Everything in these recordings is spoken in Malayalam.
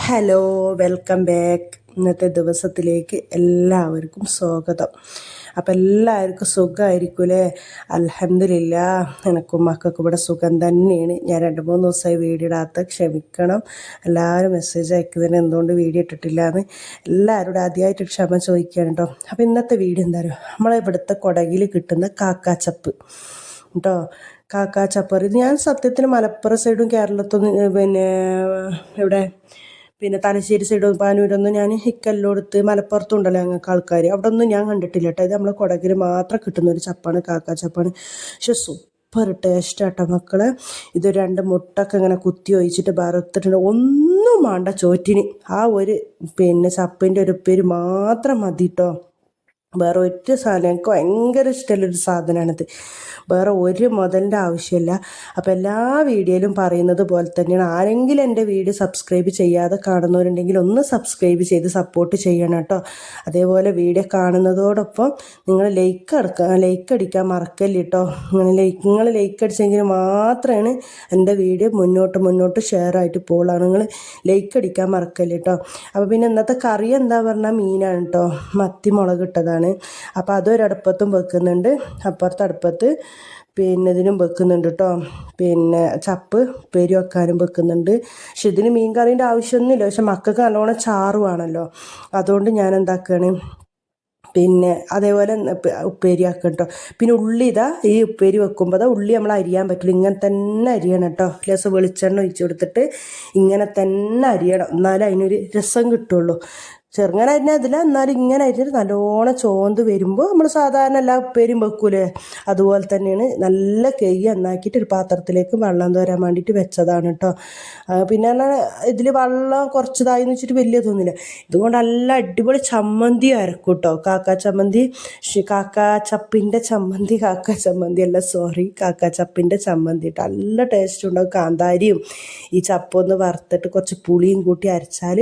Hello, welcome back. ഇന്നത്തെ ദിവസത്തിലേക്ക് എല്ലാവർക്കും സ്വാഗതം. അപ്പം എല്ലാവർക്കും സുഖമായിരിക്കൂലേ? അൽഹംദുലില്ലാഹ്, എനിക്കും മക്കൾക്കും ഇവിടെ സുഖം തന്നെയാണ്. ഞാൻ 2-3 ദിവസമായി വീഡിയോ ഇടാത്ത, ക്ഷമിക്കണം. എല്ലാവരും മെസ്സേജ് അയക്കുന്നതിന് എന്തുകൊണ്ട് വീഡിയോ ഇട്ടിട്ടില്ല എന്ന് എല്ലാവരോടും ആദ്യമായിട്ട് ക്ഷമ ചോദിക്കുകയാണ് കേട്ടോ. അപ്പോൾ ഇന്നത്തെ വീഡിയോ എന്താ പറയുക, നമ്മളെ ഇവിടുത്തെ കൊടകിൽ കിട്ടുന്ന കാക്കാച്ചപ്പ് കേട്ടോ. കാക്കാച്ചപ്പ് ഇത് ഞാൻ സത്യത്തിൽ മലപ്പുറം സൈഡും കേരളത്തൊന്നും ഇവിടെ തലശ്ശേരി സൈഡും പാനൂരൊന്നും ഞാൻ ഹിക്കല്ലോടുത്ത് മലപ്പുറത്തും ഉണ്ടല്ലോ ഞങ്ങൾക്ക് ആൾക്കാർ, അവിടെ ഒന്നും ഞാൻ കണ്ടിട്ടില്ല കേട്ടോ. ഇത് നമ്മളെ കൊടകിൽ മാത്രം കിട്ടുന്ന ഒരു ചപ്പാണ്, കാക്കാച്ചപ്പാണ്. പക്ഷെ സൂപ്പർ ടേസ്റ്റ് ആട്ടോ മക്കളെ. ഇത് 2 മുട്ടൊക്കെ ഇങ്ങനെ കുത്തി ഒഴിച്ചിട്ട് വറുത്തിട്ടുണ്ട്. ഒന്നും വേണ്ട ചോറ്റിന്, ആ ഒരു ചപ്പിൻ്റെ ഒരു ഉപ്പേരി മാത്രം മതി കേട്ടോ. വേറെ ഒരു സാധനം എനിക്ക് ഭയങ്കര ഇഷ്ടമുള്ളൊരു സാധനമാണിത്. വേറെ ഒരു മുതലിൻ്റെ ആവശ്യമില്ല. അപ്പോൾ എല്ലാ വീഡിയോയിലും പറയുന്നത് പോലെ തന്നെയാണ്. ആരെങ്കിലും എൻ്റെ വീഡിയോ സബ്സ്ക്രൈബ് ചെയ്യാതെ കാണുന്നവരുണ്ടെങ്കിൽ ഒന്ന് സബ്സ്ക്രൈബ് ചെയ്ത് സപ്പോർട്ട് ചെയ്യണം കേട്ടോ. അതേപോലെ വീഡിയോ കാണുന്നതോടൊപ്പം നിങ്ങൾ ലൈക്ക് അടിക്കാൻ മറക്കല്ല കേട്ടോ. നിങ്ങൾ ലൈക്ക് അടിച്ചെങ്കിൽ മാത്രമാണ് എൻ്റെ വീഡിയോ മുന്നോട്ട് ഷെയർ ആയിട്ട് പോകുള്ളൂ. നിങ്ങൾ ലൈക്ക് അടിക്കാൻ മറക്കല്ല കേട്ടോ. അപ്പോൾ പിന്നെ ഇന്നത്തെ കറി എന്താ പറഞ്ഞാൽ മീനാണ് കേട്ടോ, മത്തി മുളക് ഇട്ടതാണ്. അപ്പോൾ അതൊരടുപ്പത്തും വെക്കുന്നുണ്ട്, അപ്പുറത്തെ അടുപ്പത്ത് ഇതിനും വെക്കുന്നുണ്ട് കേട്ടോ. ചപ്പ് ഉപ്പേരി വെക്കാനും വെക്കുന്നുണ്ട്. പക്ഷെ ഇതിന് മീൻ കറീൻ്റെ ആവശ്യമൊന്നുമില്ല. പക്ഷെ മക്കൾക്ക് നല്ലോണം ചാറുവാണല്ലോ, അതുകൊണ്ട് ഞാൻ എന്താക്കുകയാണ് അതേപോലെ ഉപ്പേരി ആക്കുക കേട്ടോ. പിന്നെ ഉള്ളി ഈ ഉപ്പേരി വെക്കുമ്പോൾ ഉള്ളി നമ്മൾ അരിയാൻ പറ്റില്ല, ഇങ്ങനെ തന്നെ അരിയണം കേട്ടോ. ലേശം വെളിച്ചെണ്ണ ഒഴിച്ച് കൊടുത്തിട്ട് ഇങ്ങനെ തന്നെ അരിയണം, എന്നാലേ അതിനൊരു രസം കിട്ടുള്ളൂ. ചെറുങ്ങനെ അരിഞ്ഞതില്ല, എന്നാലും ഇങ്ങനെ അരിഞ്ഞിട്ട് നല്ലോണം ചോന്ത് വരുമ്പോൾ നമ്മൾ സാധാരണ എല്ലാ ഉപ്പേരിയും വെക്കൂലേ, അതുപോലെ തന്നെയാണ്. നല്ല കെയ്യ് എന്നാക്കിയിട്ട് ഒരു പാത്രത്തിലേക്ക് വെള്ളം തോരാൻ വേണ്ടിയിട്ട് വെച്ചതാണ് കേട്ടോ. പിന്നെ ഇതിൽ വെള്ളം കുറച്ചതായെന്ന് വെച്ചിട്ട് വലിയതൊന്നുമില്ല. ഇതുകൊണ്ട് നല്ല അടിപൊളി ചമ്മന്തി അരക്കും കേട്ടോ. കാക്കാച്ചമ്മന്തി, കാക്കാച്ചപ്പിൻ്റെ ചമ്മന്തി, കാക്കാച്ചപ്പിൻ്റെ ചമ്മന്തി കേട്ടോ. നല്ല ടേസ്റ്റ് ഉണ്ടാവും. കാന്താരിയും ഈ ചപ്പൊന്ന് വറുത്തിട്ട് കുറച്ച് പുളിയും കൂട്ടി അരച്ചാൽ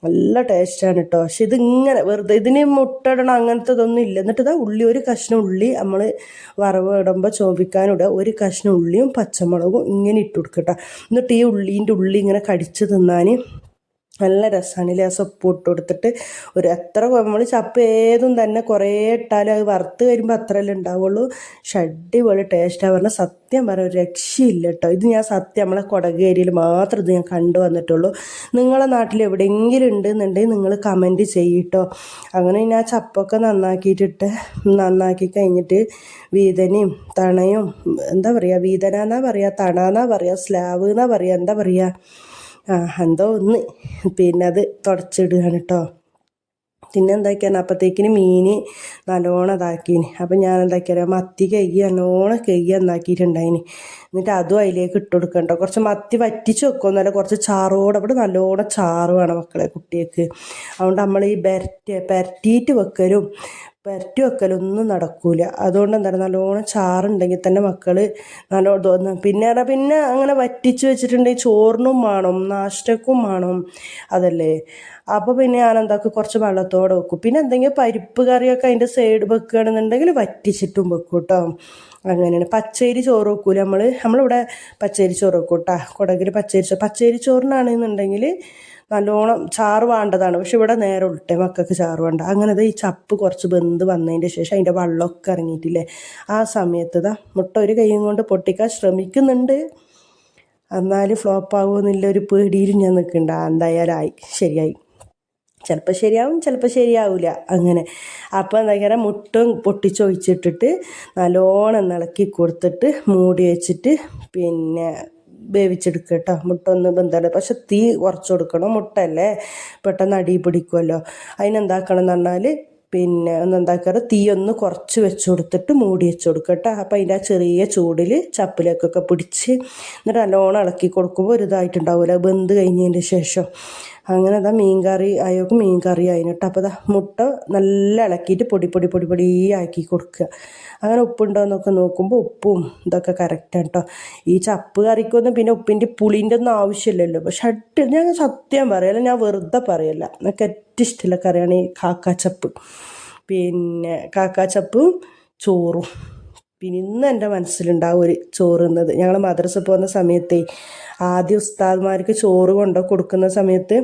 നല്ല ടേസ്റ്റാണ് കേട്ടോ. പക്ഷെ ഇതിങ്ങനെ വെറുതെ ഇതിന് മുട്ട ഇടണം അങ്ങനത്തെ ഇതൊന്നും ഇല്ല. എന്നിട്ട് ഇതാ ഉള്ളി, ഒരു കഷ്ണം ഉള്ളി നമ്മൾ വറവ് ഇടുമ്പോൾ ചോപ്പിക്കാനിടുക, ഒരു കഷ്ണം ഉള്ളിയും പച്ചമുളകും ഇങ്ങനെ ഇട്ട് കൊടുക്കട്ടോ. എന്നിട്ട് ഈ ഉള്ളി ഇങ്ങനെ കടിച്ച് തിന്നാൻ നല്ല രസമാണ്. ലേശം ഉപ്പ് ഇട്ട് കൊടുത്തിട്ട് എത്ര നമ്മൾ ചപ്പ് ഏതും തന്നെ കുറേ ഇട്ടാലും അത് വറുത്ത് വരുമ്പോൾ അത്രയല്ലേ ഉണ്ടാവുള്ളൂ. പക്ഷെ അടിപൊളി ടേസ്റ്റാണ് പറഞ്ഞാൽ സത്യം പറയാം, ഒരു രക്ഷയില്ല കേട്ടോ. ഇത് ഞാൻ സത്യം നമ്മളെ കൊടക് ഏരിയയിൽ മാത്രം ഇത് ഞാൻ കണ്ടു വന്നിട്ടുള്ളൂ. നിങ്ങളെ നാട്ടിൽ എവിടെയെങ്കിലും ഉണ്ടെന്നുണ്ടെങ്കിൽ നിങ്ങൾ കമൻറ്റ് ചെയ്യട്ടോ. അങ്ങനെ ഞാൻ ചപ്പൊക്കെ നന്നാക്കി കഴിഞ്ഞിട്ട് വീതനയും തണയും എന്താ പറയുക, വീതനാന്നാ പറയുക, തണാന്നാ പറയുക, സ്ലാവ് എന്നാ പറയുക, എന്താ പറയുക, എന്തോ ഒന്ന് അത് തുടച്ചിടുകയാണ് കേട്ടോ. പിന്നെ എന്താക്കിയാണ് അപ്പോഴത്തേക്കിന് മീൻ നല്ലോണം ഇതാക്കീന്. അപ്പം ഞാൻ എന്താക്കിയാൽ മത്തി നല്ലോണം എന്നാക്കിയിട്ടുണ്ടായിന്. എന്നിട്ട് അതും അതിലേക്ക് ഇട്ട് കൊടുക്കണ്ടോ. കുറച്ച് മത്തി വറ്റിച്ച് വെക്കുമെന്നല്ല, കുറച്ച് ചാറോടെ, അവിടെ നല്ലോണം ചാറ് വേണം മക്കളെ കുട്ടികൾക്ക്. അതുകൊണ്ട് നമ്മൾ ഈ പെരട്ടിയിട്ട് വെക്കലൊന്നും നടക്കൂല. അതുകൊണ്ട് എന്താണ്, നല്ലോണം ചാറുണ്ടെങ്കിൽ തന്നെ മക്കൾ നല്ലോണം തോന്നും. പിന്നെ അങ്ങനെ വറ്റിച്ച് വെച്ചിട്ടുണ്ടെങ്കിൽ ചോറിനും വേണം, നാഷ്ടക്കും വേണം, അതല്ലേ. അപ്പോൾ പിന്നെ ഞാൻ എന്താക്കും, കുറച്ച് വെള്ളത്തോടെ വെക്കും. പിന്നെ എന്തെങ്കിലും പരിപ്പ് കറിയൊക്കെ അതിൻ്റെ സൈഡ് വെക്കുകയാണെന്നുണ്ടെങ്കിൽ വറ്റിച്ചിട്ടും വെക്കും കേട്ടോ. അങ്ങനെയാണ്. പച്ചരി ചോറ് വെക്കൂല നമ്മളിവിടെ പച്ചരി ചോറ് വെക്കും കേട്ടോ. കൊടകിൽ പച്ചരി ചോറിനാണെന്നുണ്ടെങ്കിൽ നല്ലോണം ചാറ് വേണ്ടതാണ്. പക്ഷെ ഇവിടെ നേരെ ഉൾട്ടെ, മക്കൾക്ക് ചാറ് വേണ്ട. അങ്ങനെ ഈ ചപ്പ് കുറച്ച് വെന്ത് വന്നതിൻ്റെ ശേഷം അതിൻ്റെ വെള്ളമൊക്കെ ഇറങ്ങിയിട്ടില്ലേ, ആ സമയത്ത് മുട്ട ഒരു കൈയും കൊണ്ട് പൊട്ടിക്കാൻ ശ്രമിക്കുന്നുണ്ട്. എന്നാലും ഫ്ലോപ്പ് ആകുമെന്നില്ല ഒരു പേടിയിൽ ഞാൻ നിൽക്കുന്നുണ്ട്. എന്തായാലും ശരിയായി. ചിലപ്പോൾ ശരിയാവും, ചിലപ്പോൾ ശരിയാവില്ല. അങ്ങനെ അപ്പോൾ എന്താ മുട്ടും പൊട്ടിച്ചൊഴിച്ചിട്ടിട്ട് നല്ലോണം ഇളക്കി കൊടുത്തിട്ട് മൂടി വെച്ചിട്ട് വേവിച്ചെടുക്കുക കേട്ടോ. മുട്ട ഒന്ന് വെന്തല്ല, പക്ഷെ തീ കുറച്ച് കൊടുക്കണം, മുട്ടല്ലേ പെട്ടെന്ന് അടി പിടിക്കുമല്ലോ. അതിനെന്താക്കണം എന്ന് പറഞ്ഞാൽ ഒന്നെന്താക്കാറ്, തീ ഒന്ന് കുറച്ച് വെച്ച് കൊടുത്തിട്ട് മൂടി വെച്ച് കൊടുക്കുക കേട്ടോ. അപ്പോൾ അതിൻ്റെ ആ ചെറിയ ചൂടിൽ ചപ്പിലേക്കൊക്കെ പിടിച്ച് എന്നിട്ട് നല്ലോണം ഇളക്കി കൊടുക്കുമ്പോൾ ഒരു ഇതായിട്ടുണ്ടാവില്ല, വെന്ത് കഴിഞ്ഞതിൻ്റെ ശേഷം. അങ്ങനെ മീൻ കറി ആയിട്ടോ. അപ്പോൾ മുട്ട നല്ല ഇളക്കിയിട്ട് പൊടി ആക്കി കൊടുക്കുക. അങ്ങനെ ഉപ്പുണ്ടോ എന്നൊക്കെ നോക്കുമ്പോൾ ഉപ്പും ഇതൊക്കെ കറക്റ്റാണ് കേട്ടോ. ഈ ചപ്പ് കറിക്കൊന്നും പിന്നെ ഉപ്പിൻ്റെ പുളിൻ്റെ ഒന്നും ആവശ്യമില്ലല്ലോ. പക്ഷെ ഞാൻ സത്യം പറയല്ല, ഞാൻ വെറുതെ പറയല്ല, എനിക്ക് ഏറ്റവും ഇഷ്ടമുള്ള കറിയാണ് ഈ കാക്കാച്ചപ്പ്. കാക്കാച്ചപ്പും ചോറും. പിന്നെ ഇന്ന് എൻ്റെ മനസ്സിലുണ്ടാവും ഒരു ചോറ് എന്നത്. ഞങ്ങൾ മദ്രസ പോകുന്ന സമയത്ത് ആദ്യം ഉസ്താദ്മാർക്ക് ചോറ് കൊടുക്കുന്ന സമയത്ത്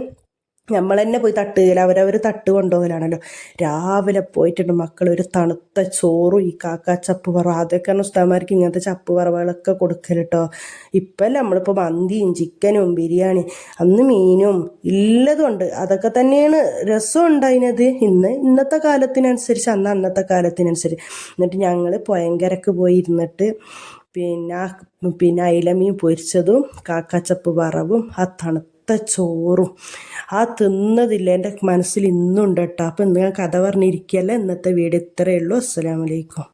നമ്മൾ തന്നെ പോയി തട്ടുകയില്ല, അവരവർ തട്ട് കൊണ്ടുപോകലാണല്ലോ. രാവിലെ പോയിട്ടുണ്ട് മക്കൾ ഒരു തണുത്ത ചോറും ഈ കാക്ക ചപ്പ് വറവ്, അതൊക്കെയാണ് ഉസ്താമാർക്ക് ഇങ്ങനത്തെ ചപ്പ് വറവുകളൊക്കെ കൊടുക്കൽ കേട്ടോ. ഇപ്പം നമ്മളിപ്പോൾ മന്തിയും ചിക്കനും ബിരിയാണി, അന്ന് മീനും ഇല്ലതും ഉണ്ട്. അതൊക്കെ തന്നെയാണ് രസം ഉണ്ടായിരുന്നത്. ഇന്നത്തെ കാലത്തിനനുസരിച്ച് അന്നത്തെ കാലത്തിനനുസരിച്ച്. എന്നിട്ട് ഞങ്ങൾ പുഴങ്കരക്ക് പോയി ഇരുന്നിട്ട് പിന്നെ അയിലമീൻ പൊരിച്ചതും കാക്കാച്ചപ്പ് വറവും ആ തണുത്ത ചോറും ആ തിന്നതില്ല എൻ്റെ മനസ്സിൽ ഇന്നും ഉണ്ട് കേട്ടോ. അപ്പം ഇന്ന് ഞാൻ കഥ പറഞ്ഞിരിക്കുകയല്ല. ഇന്നത്തെ വീഡിയോ ഇത്രയേ ഉള്ളൂ. അസ്സലാമു അലൈക്കും.